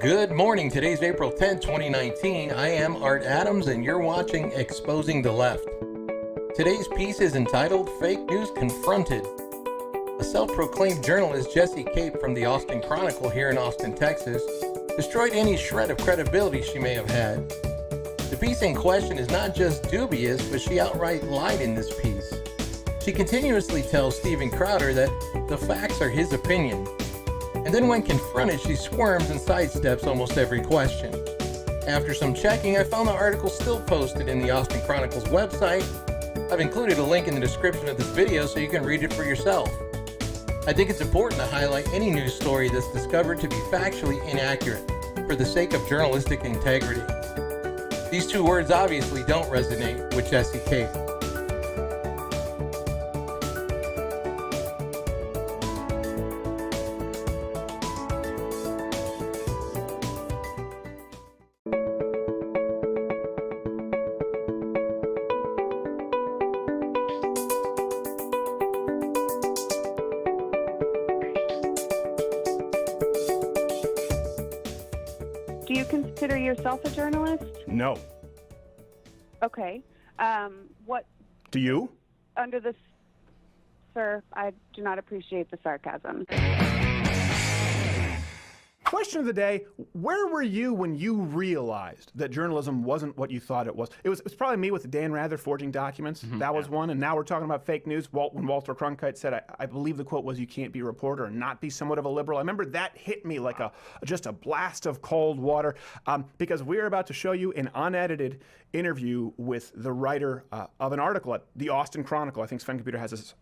Good morning. Today's April 10th, 2019. I am Art Adams, and you're watching Exposing the Left. Today's piece is entitled Fake News Confronted. A self-proclaimed journalist, Jessi Cape from the Austin Chronicle here in Austin, Texas, destroyed any shred of credibility she may have had. The piece in question is not just dubious, but she outright lied in this piece. She continuously tells Steven Crowder that the facts are his opinion. And then when confronted, she squirms and sidesteps almost every question. After some checking, I found the article still posted in the Austin Chronicle's website. I've included a link in the description of this video so you can read it for yourself. I think it's important to highlight any news story that's discovered to be factually inaccurate for the sake of journalistic integrity. These two words obviously don't resonate with Jessi Cape. Do you consider yourself a journalist? No. Okay. What Do you? under this, sir, I do not appreciate the sarcasm. Question of the day, where were you when you realized that journalism wasn't what you thought it was? It was probably me with Dan Rather forging documents. That was one. And now we're talking about fake news. When Walter Cronkite said, I believe the quote was, "You can't be a reporter and not be somewhat of a liberal." I remember that hit me like just a blast of cold water, because we're about to show you an unedited interview with the writer of an article at the Austin Chronicle. I think Sven Computer has this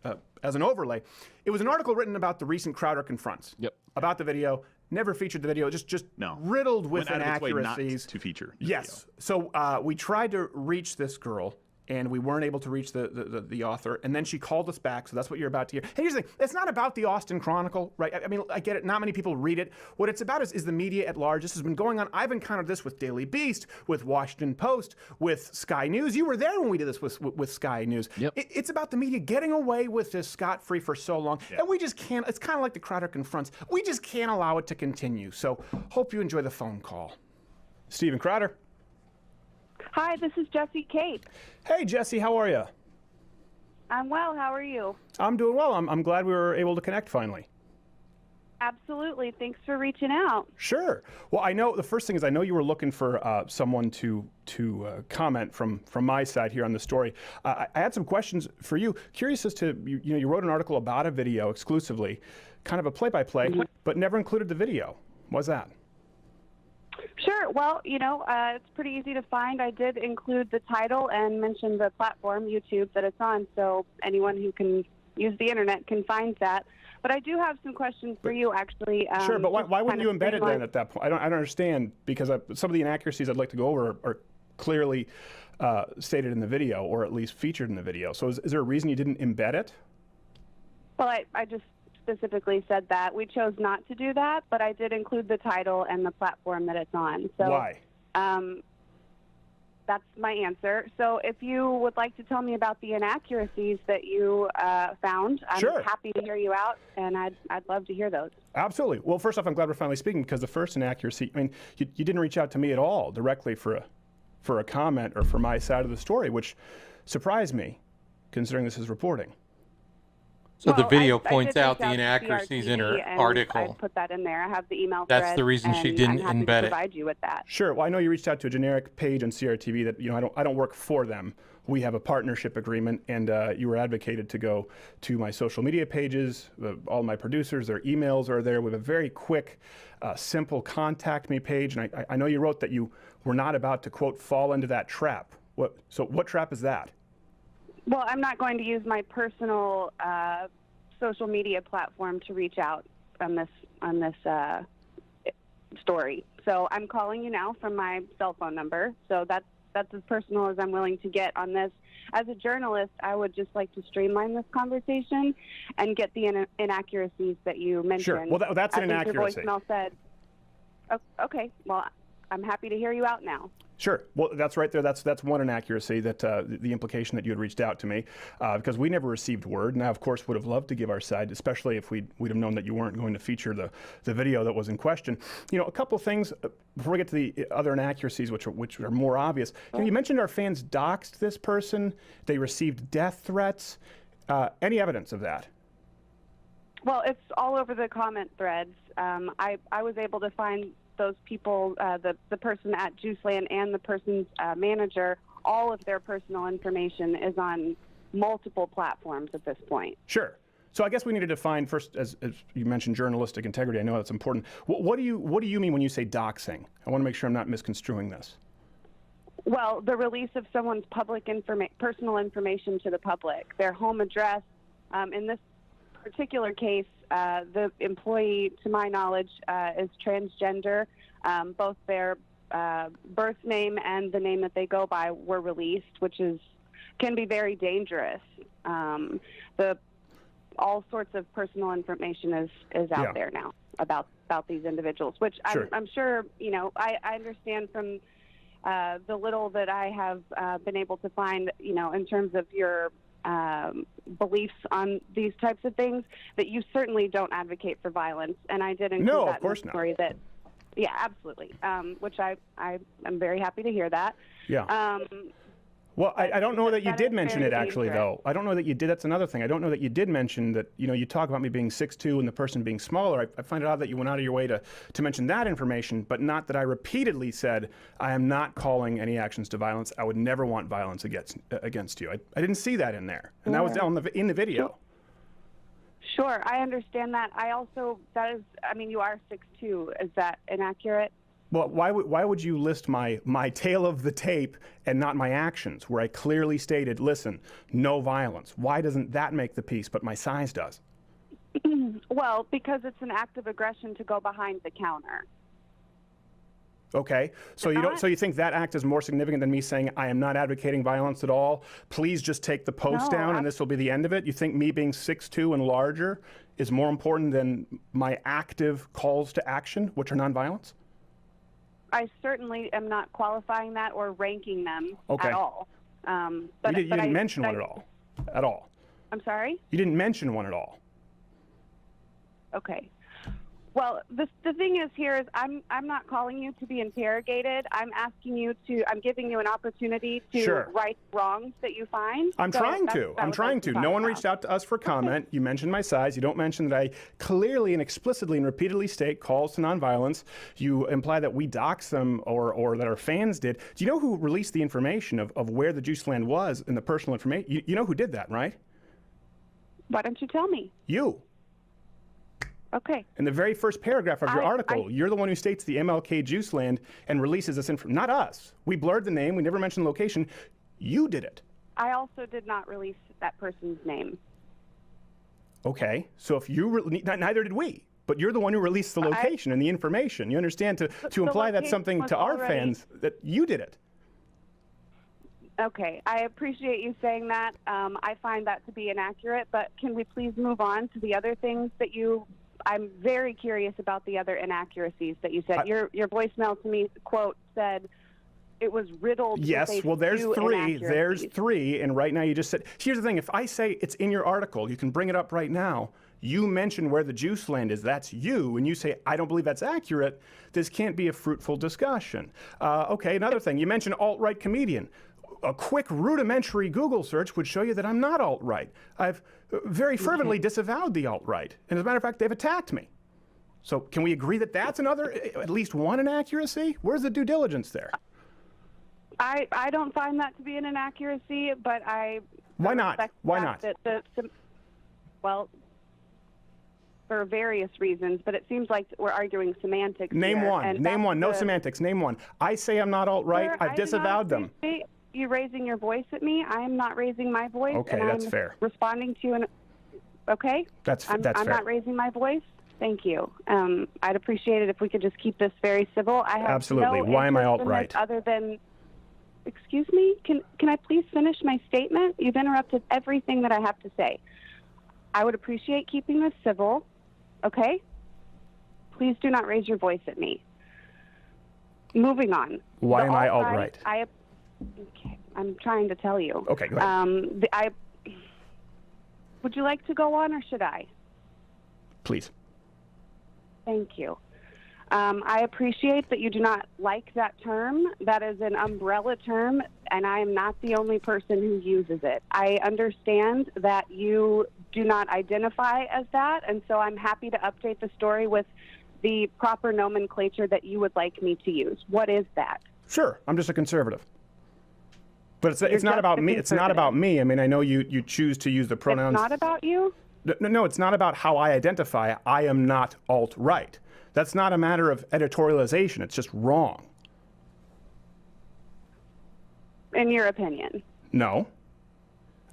as an overlay. It was an article written about the recent Crowder confronts. Yep. About the video. Never featured the video, just No. riddled with Went out of its way inaccuracies. not to feature the Yes. So we tried to reach this girl, and we weren't able to reach the author. And then she called us back, so that's what you're about to hear. Hey, here's the thing. It's not about the Austin Chronicle, right? I mean, I get it. Not many people read it. What it's about is the media at large. This has been going on. I've encountered this with Daily Beast, with Washington Post, with Sky News. You were there when we did this with Sky News. Yep. It's about the media getting away with this scot-free for so long. Yep. And we just can't. It's kind of like the Crowder confronts. We just can't allow it to continue. So hope you enjoy the phone call. Steven Crowder. Hi, this is Jessi Cape. Hey, Jessi, how are you? I'm well. How are you? I'm doing well. I'm glad we were able to connect finally. Absolutely. Thanks for reaching out. Sure. Well, I know the first thing is I know you were looking for someone to comment from my side here on the story. I had some questions for you. Curious as to you wrote an article about a video exclusively, kind of a play-by-play, but never included the video. Why's that? Sure. Well, it's pretty easy to find. I did include the title and mention the platform, YouTube, that it's on, so anyone who can use the internet can find that. But I do have some questions for you, actually. Sure, but why wouldn't you embed it then streamline. at that point? I don't understand, because some of the inaccuracies I'd like to go over are clearly stated in the video, or at least featured in the video. So is there a reason you didn't embed it? Well, I just specifically said that. We chose not to do that, but I did include the title and the platform that it's on. So, Why? That's my answer. So if you would like to tell me about the inaccuracies that you found, I'm Sure. happy to hear you out, and I'd love to hear those. Absolutely. Well, first off, I'm glad we're finally speaking, because the first inaccuracy, I mean, you didn't reach out to me at all directly for a comment or for my side of the story, which surprised me, considering this is reporting. So the Well, video I points did out reach the to inaccuracies in her CRTV, and article. I put that in there. I have the email That's thread, the reason she and didn't I'm happy embed to it. provide you with that. Sure. Well, I know you reached out to a generic page on CRTV that I don't work for them. We have a partnership agreement, and you were advocated to go to my social media pages. All my producers, their emails are there. We have a very quick, simple contact me page, and I know you wrote that you were not about to, quote, fall into that trap. So what trap is that? Well, I'm not going to use my personal social media platform to reach out on this story. So I'm calling you now from my cell phone number. So that's as personal as I'm willing to get on this. As a journalist, I would just like to streamline this conversation and get the inaccuracies that you mentioned. Sure. Well, that's an I think inaccuracy. Your voicemail said, okay, well, I'm happy to hear you out now. Sure. Well, that's right there. That's one inaccuracy, that the implication that you had reached out to me, because we never received word. Now, of course, would have loved to give our side, especially if we'd have known that you weren't going to feature the video that was in question. You know, a couple things before we get to the other inaccuracies, which are more obvious. You mentioned our fans doxed this person. They received death threats. Any evidence of that? Well, it's all over the comment threads. I was able to find those people, the person at Juiceland and the person's manager, all of their personal information is on multiple platforms at this point. Sure. So I guess we need to define first, as you mentioned, journalistic integrity. I know that's important. What do you mean when you say doxing? I want to make sure I'm not misconstruing this. Well, the release of someone's personal information to the public, their home address. In this particular case, the employee, to my knowledge, is transgender. Both their birth name and the name that they go by were released, which can be very dangerous. All sorts of personal information is out there now about these individuals, which sure. I'm sure, you know, I understand from the little that I have been able to find, you know, in terms of your beliefs on these types of things, that you certainly don't advocate for violence, and I did include that in the story. That, yeah, absolutely, which I am very happy to hear that. Yeah. Well, I don't know that you did mention it, actually, though. I don't know that you did. That's another thing. I don't know that you did mention that, you know, you talk about me being 6'2" and the person being smaller. I find it odd that you went out of your way to mention that information, but not that I repeatedly said I am not calling any actions to violence. I would never want violence against you. I didn't see that in there, and that was in the video. Sure, I understand that. I mean, you are 6'2". Is that inaccurate? Well, why would you list my tale of the tape and not my actions, where I clearly stated, listen, no violence? Why doesn't that make the piece, but my size does? Well, because it's an act of aggression to go behind the counter. Okay, so you think that act is more significant than me saying I am not advocating violence at all? Please just take the post down, and this will be the end of it. You think me being 6'2" and larger is more important than my active calls to action, which are nonviolence? I certainly am not qualifying that or ranking them at all. But you didn't mention one at all. I'm sorry? You didn't mention one at all. Okay. Well, the thing is here is I'm not calling you to be interrogated. I'm giving you an opportunity to right wrongs that you find. I'm trying to. No one reached out to us for comment. You mentioned my size. You don't mention that I clearly and explicitly and repeatedly state calls to nonviolence. You imply that we doxed them or that our fans did. Do you know who released the information of where the Juiceland was and the personal information? You know who did that, right? Why don't you tell me? You. Okay. In the very first paragraph of your article, you're the one who states the MLK Juiceland and releases this information. Not us. We blurred the name. We never mentioned the location. You did it. I also did not release that person's name. Okay. So if neither did we. But you're the one who released the location and the information. You understand, to imply that's something to our fans, that you did it. Okay, I appreciate you saying that. I find that to be inaccurate, but can we please move on to the other things that I'm very curious about the other inaccuracies that you said. Your voicemail to me, quote, said it was riddled. Yes, well, there's three. There's three, and right now you just said, here's the thing, if I say it's in your article, you can bring it up right now. You mention where the Juiceland is, that's you, and you say, I don't believe that's accurate. This can't be a fruitful discussion. Okay, another thing, you mentioned alt-right comedian. A quick rudimentary Google search would show you that I'm not alt-right. I've very fervently disavowed the alt-right. And as a matter of fact, they've attacked me. So can we agree that that's at least one inaccuracy? Where's the due diligence there? I don't find that to be an inaccuracy, but Why not? Why not? Well, for various reasons, but it seems like we're arguing semantics. Name one. Name one. No semantics. Name one. I say I'm not alt-right. I've disavowed them. You raising your voice at me? I am not raising my voice. Okay, and that's I'm fair. Responding to you, okay? That's fair. I'm not raising my voice. Thank you. I'd appreciate it if we could just keep this very civil. I have absolutely. No Why am I alt-right? Other than, excuse me, can I please finish my statement? You've interrupted everything that I have to say. I would appreciate keeping this civil, okay? Please do not raise your voice at me. Moving on. Why am I alt-right? Okay, I'm trying to tell you. Okay, go ahead. Would you like to go on, or should I? Please. Thank you. I appreciate that you do not like that term. That is an umbrella term, and I am not the only person who uses it. I understand that you do not identify as that, and so I'm happy to update the story with the proper nomenclature that you would like me to use. What is that? Sure, I'm just a conservative. But it's not about me. It's not about me. I mean, I know you choose to use the pronouns. It's not about you? No, it's not about how I identify. I am not alt-right. That's not a matter of editorialization. It's just wrong. In your opinion? No.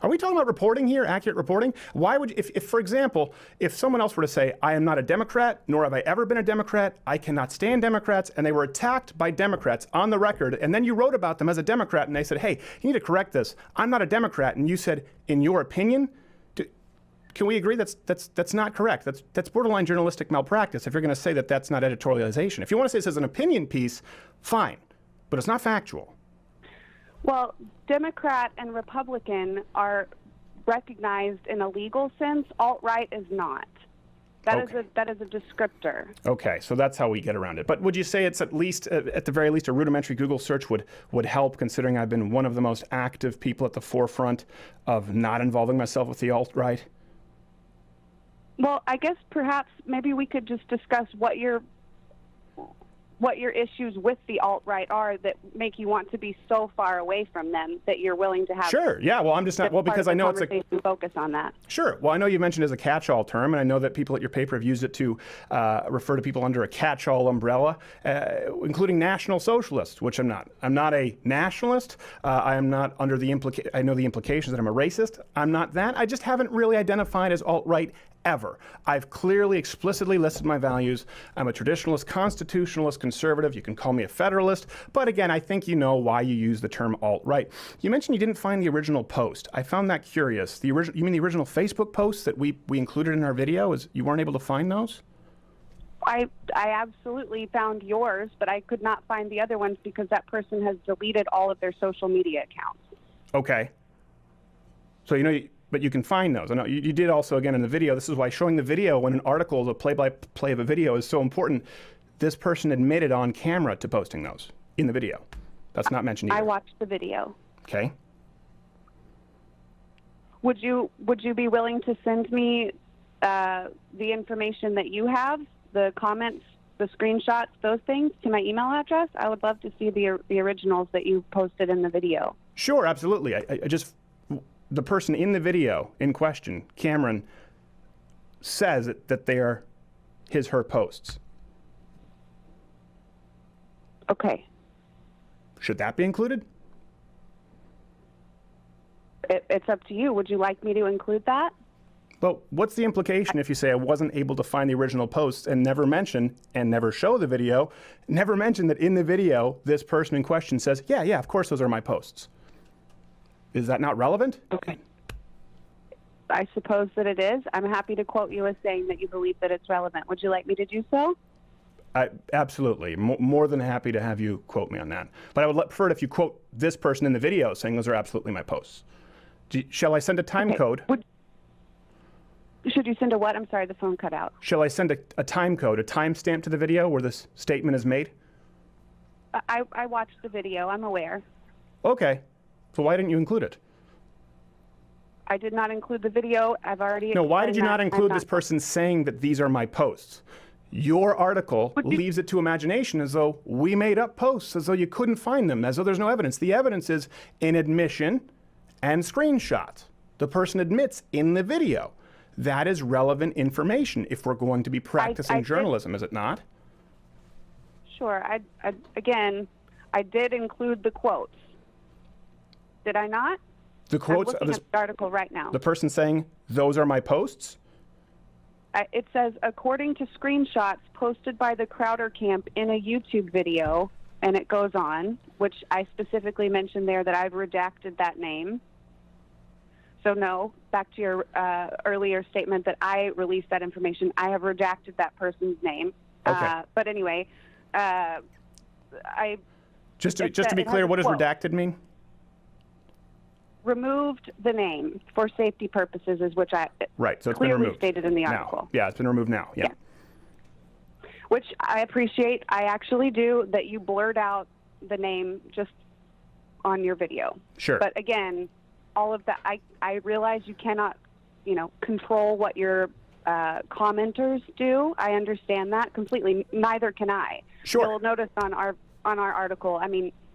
Are we talking about reporting here, accurate reporting? Why would, if for example, if someone else were to say, I am not a Democrat, nor have I ever been a Democrat, I cannot stand Democrats, and they were attacked by Democrats on the record, and then you wrote about them as a Democrat, and they said, hey, you need to correct this. I'm not a Democrat, and you said, in your opinion, can we agree that's not correct? That's borderline journalistic malpractice if you're going to say that that's not editorialization. If you want to say this as an opinion piece, fine, but it's not factual. Well, Democrat and Republican are recognized in a legal sense. Alt-right is not. That is a descriptor. Okay, so that's how we get around it. But would you say it's at the very least, a rudimentary Google search would help, considering I've been one of the most active people at the forefront of not involving myself with the alt-right? Well, I guess perhaps maybe we could just discuss what your issues with the alt-right are that make you want to be so far away from them that you're willing to have. Sure. Yeah. Well, I'm just not. Well, because I know it's a focus on that. Sure. Well, I know you mentioned it as a catch-all term, and I know that people at your paper have used it to refer to people under a catch-all umbrella, including National Socialist, which I'm not. I'm not a nationalist. I am not under the I know the implications that I'm a racist. I'm not that. I just haven't really identified as alt-right ever. I've clearly, explicitly listed my values. I'm a traditionalist, constitutionalist, conservative. You can call me a federalist. But again, I think you know why you use the term alt-right. You mentioned you didn't find the original post. I found that curious. You mean the original Facebook posts that we included in our video? You weren't able to find those? I absolutely found yours, but I could not find the other ones because that person has deleted all of their social media accounts. Okay. So but you can find those. I know you did also, again, in the video. This is why showing the video when an article, the play-by-play of a video, is so important. This person admitted on camera to posting those in the video. That's not mentioned either. I watched the video. Okay. Would you be willing to send me the information that you have, the comments, the screenshots, those things, to my email address? I would love to see the originals that you posted in the video. Sure, absolutely. The person in the video in question, Cameron, says that they are her posts. Okay. Should that be included? It's up to you. Would you like me to include that? Well, what's the implication if you say I wasn't able to find the original posts and never mention and never show the video, never mention that in the video this person in question says, yeah, of course those are my posts? Is that not relevant? Okay. I suppose that it is. I'm happy to quote you as saying that you believe that it's relevant. Would you like me to do so? Absolutely. More than happy to have you quote me on that. But I would prefer it if you quote this person in the video saying those are absolutely my posts. Shall I send a time code? Should you send a what? I'm sorry, the phone cut out. Shall I send a time code, a timestamp to the video where this statement is made? I watched the video. I'm aware. Okay. So why didn't you include it? I did not include the video. I've already. No, why did you not include this person saying that these are my posts? Your article leaves it to imagination as though we made up posts, as though you couldn't find them, as though there's no evidence. The evidence is an admission and screenshots. The person admits in the video. That is relevant information if we're going to be practicing journalism, is it not? Sure. Again, I did include the quotes. Did I not? The quotes I'm looking at the article right now. The person saying, those are my posts? It says, according to screenshots posted by the Crowder camp in a YouTube video, and it goes on, which I specifically mentioned there that I've redacted that name. So no, back to your earlier statement that I released that information, I have redacted that person's name. Okay. But anyway, Just to be clear, what does redacted mean? Removed the name for safety purposes, is which I right. So it's clearly been removed stated in the article. Now. Yeah, it's been removed now. Yeah. Which I appreciate. I actually do that you blurred out the name just on your video. Sure. But again, all of that, I realize you cannot, control what your commenters do. I understand that completely. Neither can I. Sure. You'll notice on our article,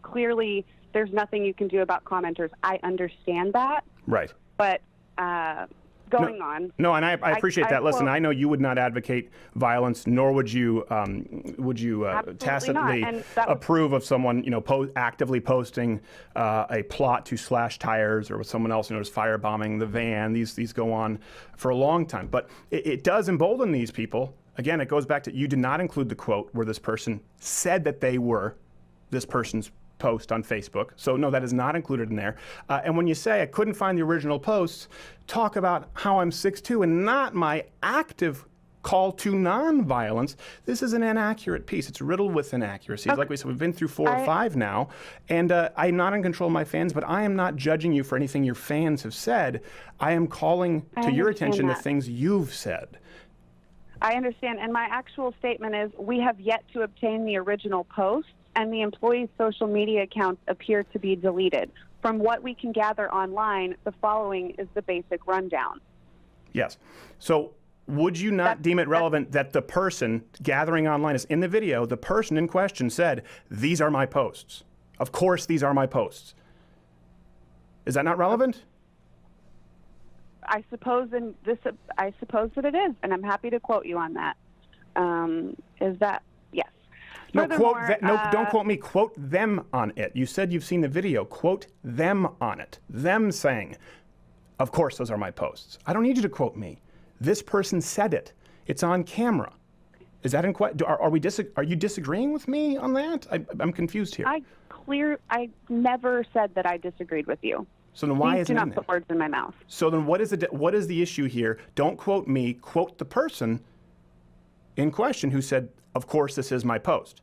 clearly there's nothing you can do about commenters. I understand that. Right. But going on. No, and I appreciate that. Listen, I know you would not advocate violence, nor would you tacitly approve of someone actively posting a plot to slash tires, or with someone else was firebombing the van. These go on for a long time, but it does embolden these people. Again, it goes back to, you did not include the quote where this person said that they were this person's post on Facebook. So no, that is not included in there. And when you say I couldn't find the original posts, talk about how I'm 6'2" and not my active call to nonviolence. This is an inaccurate piece. It's riddled with inaccuracies. Okay. Like we said, we've been through 4 or 5 now, and I'm not in control of my fans, but I am not judging you for anything your fans have said. I am calling to your attention the things you've said. I understand, and my actual statement is we have yet to obtain the original posts, and the employees' social media accounts appear to be deleted. From what we can gather online, the following is the basic rundown. Yes. So would you not deem it relevant that the person gathering online is in the video, the person in question said, these are my posts. Of course, these are my posts. Is that not relevant? I suppose that it is, and I'm happy to quote you on that. Is that, yes. No, don't quote me. Quote them on it. You said you've seen the video. Quote them on it. Them saying, of course, those are my posts. I don't need you to quote me. This person said it. It's on camera. Is that in question? Are you disagreeing with me on that? I'm confused here. I never said that I disagreed with you. So then why Please isn't it do in not there? put words in my mouth. So then what is the issue here? Don't quote me. Quote the person in question who said, of course, this is my post.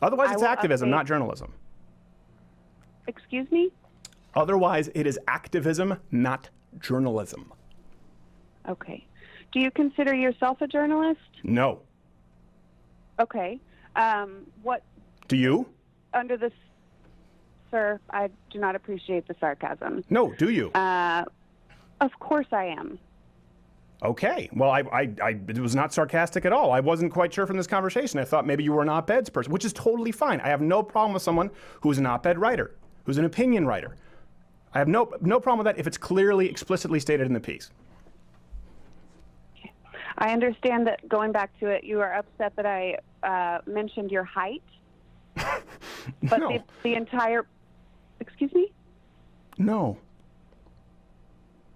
Otherwise, it's activism, not journalism. Excuse me? Otherwise, it is activism, not journalism. Okay. Do you consider yourself a journalist? No. Okay. What? Do you? Under this, sir, I do not appreciate the sarcasm. No, do you? Of course I am. Okay. Well, it was not sarcastic at all. I wasn't quite sure from this conversation. I thought maybe you were an op-eds person, which is totally fine. I have no problem with someone who's an op-ed writer, who's an opinion writer. I have no problem with that if it's clearly, explicitly stated in the piece. Okay. I understand that, going back to it, you are upset that I mentioned your height. But no. the entire... Excuse me? No.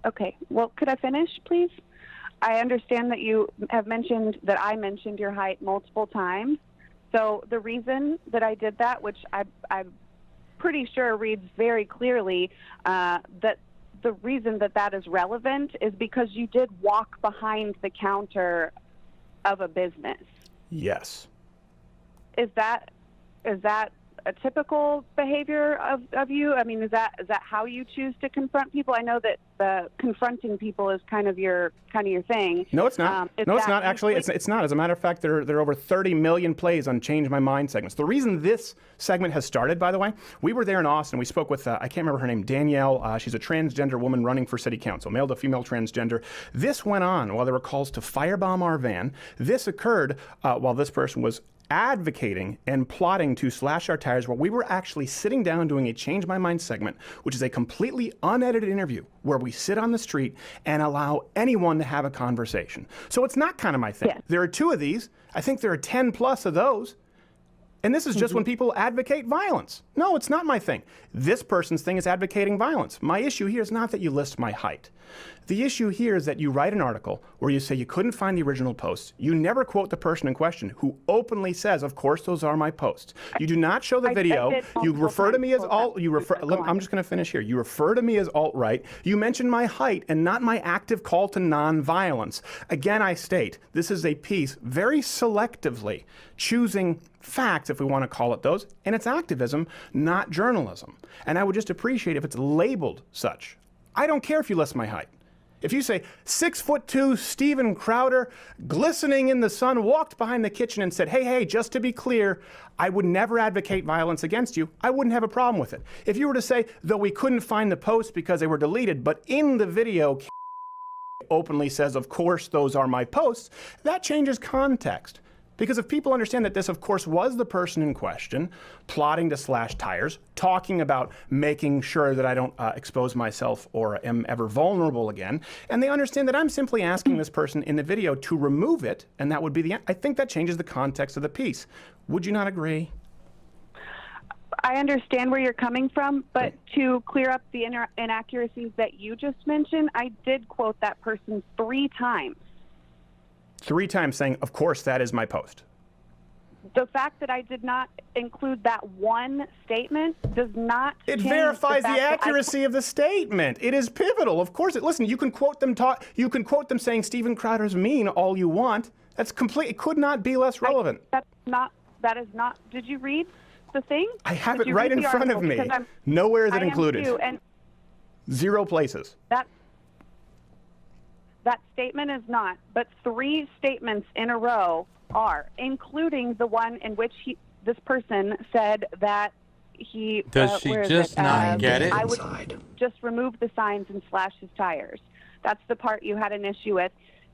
Okay. Well, could I finish, please? I understand that you have mentioned that I mentioned your height multiple times. So the reason that I did that, which I'm pretty sure reads very clearly, that the reason that is relevant is because you did walk behind the counter of a business. Yes. Is that a typical behavior of you? I mean, is that how you choose to confront people? I know that confronting people is kind of your thing. No, it's not. No, it's not. Actually, it's not. As a matter of fact, there are over 30 million plays on Change My Mind segments. The reason this segment has started, by the way, we were there in Austin. We spoke with, I can't remember her name, Danielle. She's a transgender woman running for city council, male to female transgender. This went on while there were calls to firebomb our van. This occurred while this person was advocating and plotting to slash our tires, while we were actually sitting down doing a Change My Mind segment, which is a completely unedited interview where we sit on the street and allow anyone to have a conversation. So it's not kind of my thing. Yeah. There are 2 of these. I think there are 10 plus of those. And this is just when people advocate violence. No, it's not my thing. This person's thing is advocating violence. My issue here is not that you list my height. The issue here is that you write an article where you say you couldn't find the original posts. You never quote the person in question who openly says, of course, those are my posts. You do not show the video. You refer to me as alt. I'm just going to finish here. You refer to me as alt-right. You mention my height and not my active call to nonviolence. Again, I state, this is a piece very selectively choosing facts, if we want to call it those, and it's activism, not journalism. And I would just appreciate if it's labeled such. I don't care if you list my height. If you say 6'2" Steven Crowder, glistening in the sun, walked behind the kitchen and said, hey, just to be clear, I would never advocate violence against you, I wouldn't have a problem with it. If you were to say, though we couldn't find the posts because they were deleted, but in the video openly says, of course, those are my posts, that changes context. Because if people understand that this, of course, was the person in question, plotting to slash tires, talking about making sure that I don't expose myself or am ever vulnerable again, and they understand that I'm simply asking this person in the video to remove it, and that would be the end, I think that changes the context of the piece. Would you not agree? I understand where you're coming from, but to clear up the inaccuracies that you just mentioned, I did quote that person 3 times. 3 times saying, of course, that is my post. The fact that I did not include that one statement does not It change verifies the fact that accuracy of the statement. It is pivotal. Of course, listen, you can quote them saying Steven Crowder's mean all you want. That's complete. It could not be less relevant. That is not. Did you read the thing? I have it right in front of me. Nowhere is it included. Too, and 0 places. That statement is not, but 3 statements in a row are, including the one in which this person said that he. Does she just not get it? I would just remove the signs and slash his tires. That's the part you had an issue with.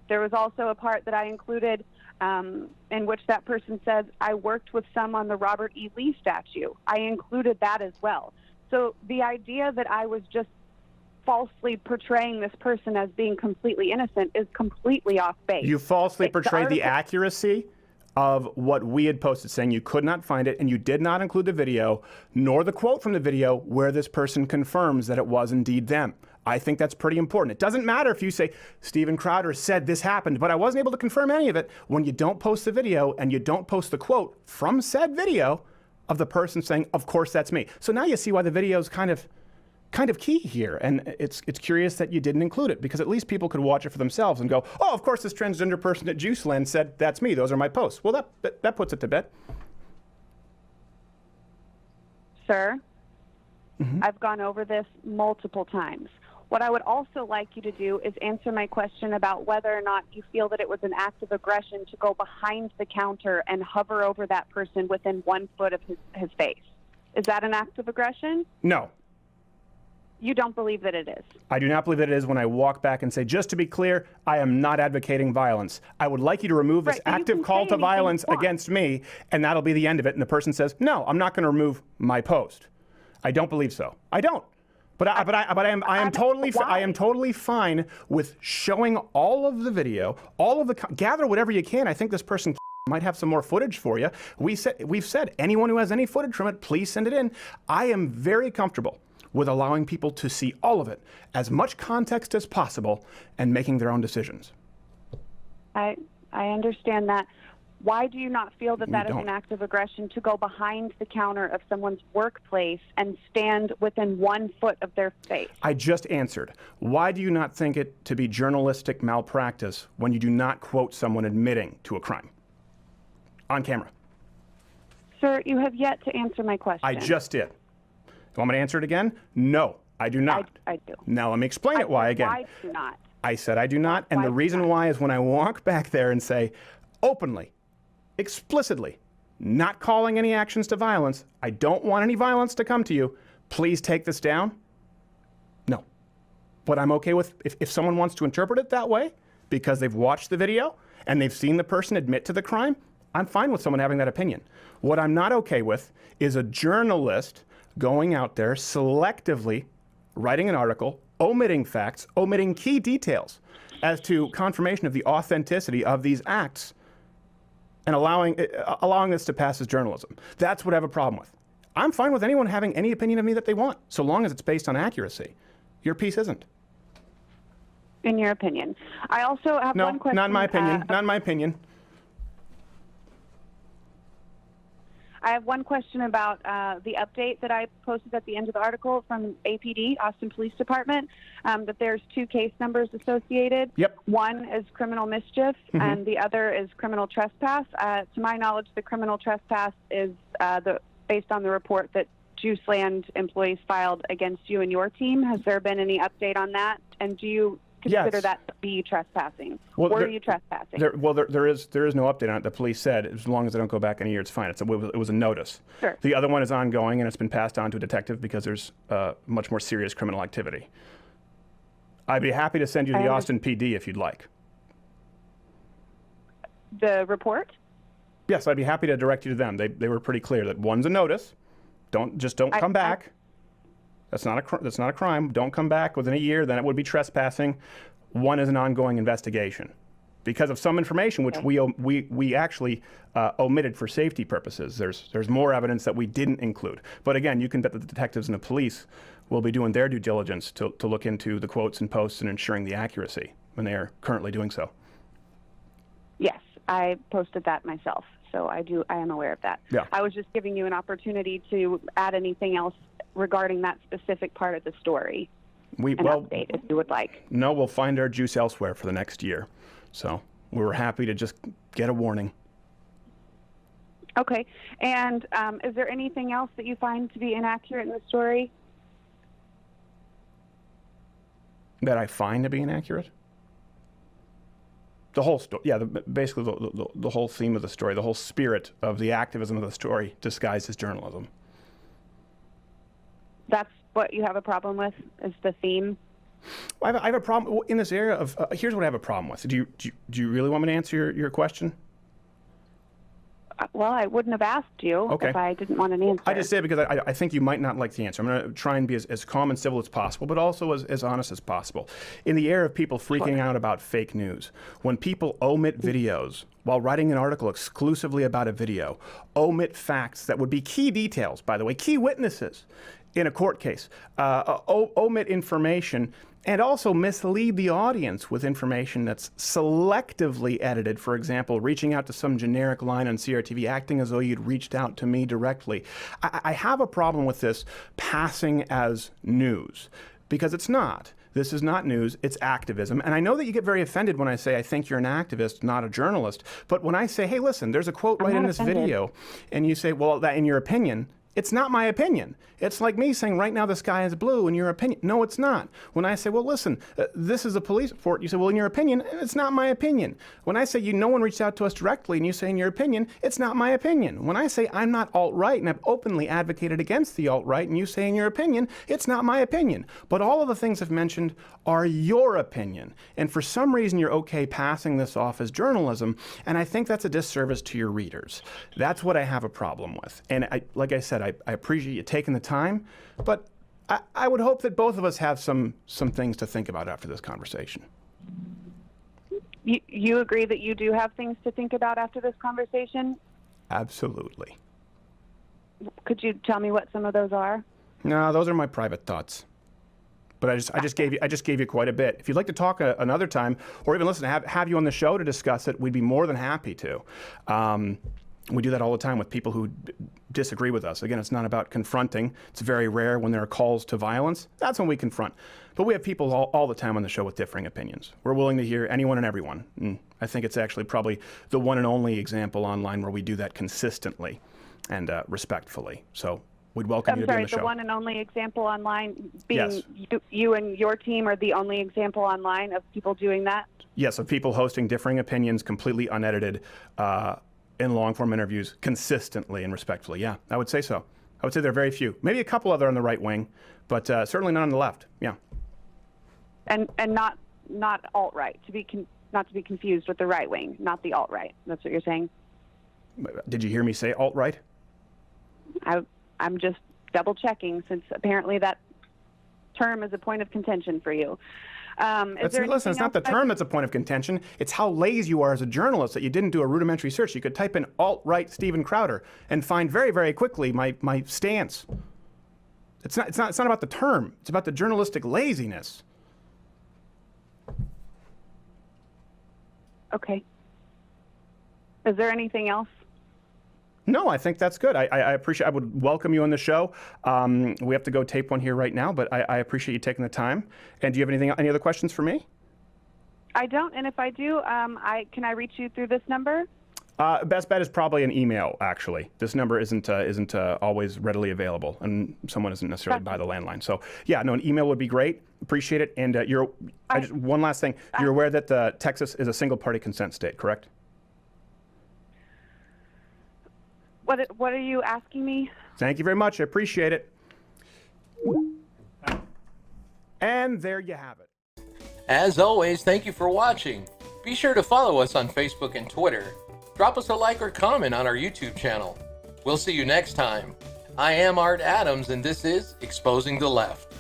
There was also a part that I included in which that person said, I worked with some on the Robert E. Lee statue. I included that as well. So the idea that I was just falsely portraying this person as being completely innocent is completely off base. You falsely portrayed the accuracy of what we had posted, saying you could not find it, and you did not include the video, nor the quote from the video where this person confirms that it was indeed them. I think that's pretty important. It doesn't matter if you say, Steven Crowder said this happened, but I wasn't able to confirm any of it, when you don't post the video and you don't post the quote from said video of the person saying, of course that's me. So now you see why the video is kind of key here, and it's curious that you didn't include it, because at least people could watch it for themselves and go, oh, of course this transgender person at Juiceland said that's me, those are my posts. Well, that puts it to bed. Sir, I've gone over this multiple times. What I would also like you to do is answer my question about whether or not you feel that it was an act of aggression to go behind the counter and hover over that person within 1 foot of his face. Is that an act of aggression? No. You don't believe that it is? I do not believe that it is when I walk back and say, just to be clear, I am not advocating violence. I would like you to remove this active call to violence against me, and that'll be the end of it. And the person says, no, I'm not going to remove my post. I don't believe so. I don't. But I am totally fine with showing all of the video, gather whatever you can. I think this person might have some more footage for you. We've said anyone who has any footage from it, please send it in. I am very comfortable with allowing people to see all of it, as much context as possible, and making their own decisions. I understand that. Why do you not feel that that is an act of aggression to go behind the counter of someone's workplace and stand within 1 foot of their face? I just answered. Why do you not think it to be journalistic malpractice when you do not quote someone admitting to a crime on camera? Sir, you have yet to answer my question. I just did. You want me to answer it again? No, I do not. I do. Now let me explain it why again. Why do not? I said I do not, and the reason why is when I walk back there and say openly, explicitly, not calling any actions to violence, I don't want any violence to come to you, please take this down. No. But I'm okay with, if someone wants to interpret it that way, because they've watched the video and they've seen the person admit to the crime, I'm fine with someone having that opinion. What I'm not okay with is a journalist going out there selectively writing an article, omitting facts, omitting key details as to confirmation of the authenticity of these acts, and allowing this to pass as journalism. That's what I have a problem with. I'm fine with anyone having any opinion of me that they want, so long as it's based on accuracy. Your piece isn't. In your opinion. I also have one question. No, not in my opinion. Not in my opinion. I have one question about the update that I posted at the end of the article from APD, Austin Police Department, that there's 2 case numbers associated. Yep. One is criminal mischief, and the other is criminal trespass. To my knowledge, the criminal trespass is based on the report that Juiceland employees filed against you and your team. Has there been any update on that? And do you consider that to be trespassing? Well, Were you trespassing? There is no update on it. The police said as long as I don't go back in a year, it's fine. It was a notice. Sure. The other one is ongoing, and it's been passed on to a detective because there's much more serious criminal activity. I'd be happy to send you the Austin PD if you'd like. The report? Yes, I'd be happy to direct you to them. They were pretty clear that one's a notice. Don't come back. That's not a crime. Don't come back within a year. Then it would be trespassing. One is an ongoing investigation because of some information which we actually omitted for safety purposes. There's more evidence that we didn't include. But again, you can bet that the detectives and the police will be doing their due diligence to look into the quotes and posts and ensuring the accuracy when they are currently doing so. Yes, I posted that myself, so I am aware of that. Yeah. I was just giving you an opportunity to add anything else regarding that specific part of the story. Update if you would like. No, we'll find our juice elsewhere for the next year. So we were happy to just get a warning. Okay. And is there anything else that you find to be inaccurate in the story? That I find to be inaccurate? The whole story, yeah, basically the whole theme of the story, the whole spirit of the activism of the story disguised as journalism. That's what you have a problem with, is the theme? I have a problem in this area of, here's what I have a problem with. Do you really want me to answer your question? Well, I wouldn't have asked you if I didn't want an answer. I just say it because I think you might not like the answer. I'm going to try and be as calm and civil as possible, but also as honest as possible. In the era of people freaking out about fake news, when people omit videos while writing an article exclusively about a video, omit facts that would be key details, by the way, key witnesses in a court case, omit information, and also mislead the audience with information that's selectively edited. For example, reaching out to some generic line on CRTV, acting as though you'd reached out to me directly. I have a problem with this passing as news, because it's not. This is not news, it's activism. And I know that you get very offended when I say I think you're an activist, not a journalist. But when I say, hey, listen, there's a quote right in this video, and you say, well, that in your opinion, it's not my opinion. It's like me saying right now the sky is blue in your opinion. No, it's not. When I say, well, listen, this is a police report, you say, well, in your opinion, it's not my opinion. When I say no one reached out to us directly and you say in your opinion, it's not my opinion. When I say I'm not alt-right and I've openly advocated against the alt-right and you say in your opinion, it's not my opinion. But all of the things I've mentioned are your opinion. And for some reason, you're okay passing this off as journalism. And I think that's a disservice to your readers. That's what I have a problem with. And like I said, I appreciate you taking the time, but I would hope that both of us have some things to think about after this conversation. You agree that you do have things to think about after this conversation? Absolutely. Could you tell me what some of those are? No, those are my private thoughts. But I just gave you quite a bit. If you'd like to talk another time, or even listen, have you on the show to discuss it, we'd be more than happy to. We do that all the time with people who disagree with us. Again, it's not about confronting. It's very rare when there are calls to violence. That's when we confront. But we have people all the time on the show with differing opinions. We're willing to hear anyone and everyone. And I think it's actually probably the one and only example online where we do that consistently and respectfully. So we'd welcome you to be on the show. The one and only example online being Yes. you and your team are the only example online of people doing that? Yes, of people hosting differing opinions, completely unedited, in long-form interviews consistently and respectfully. Yeah, I would say so. I would say there are very few. Maybe a couple other on the right wing, but certainly not on the left. Yeah. And not alt-right, not to be confused with the right wing, not the alt-right. That's what you're saying? Did you hear me say alt-right? I'm just double-checking, since apparently that term is a point of contention for you. Listen, it's not the term that's a point of contention. It's how lazy you are as a journalist that you didn't do a rudimentary search. You could type in alt-right Steven Crowder and find very, very quickly my stance. It's not about the term. It's about the journalistic laziness. Okay. Is there anything else? No, I think that's good. I appreciate. I would welcome you on the show. We have to go tape one here right now, but I appreciate you taking the time. And do you have any other questions for me? I don't, and if I do, can I reach you through this number? Best bet is probably an email. Actually, this number isn't always readily available, and someone isn't necessarily by the landline. So yeah, no, an email would be great. Appreciate it. And one last thing. You're aware that Texas is a single-party consent state, correct? What are you asking me? Thank you very much. I appreciate it. And there you have it. As always, thank you for watching. Be sure to follow us on Facebook and Twitter. Drop us a like or comment on our YouTube channel. We'll see you next time. I am Art Adams, and this is Exposing the Left.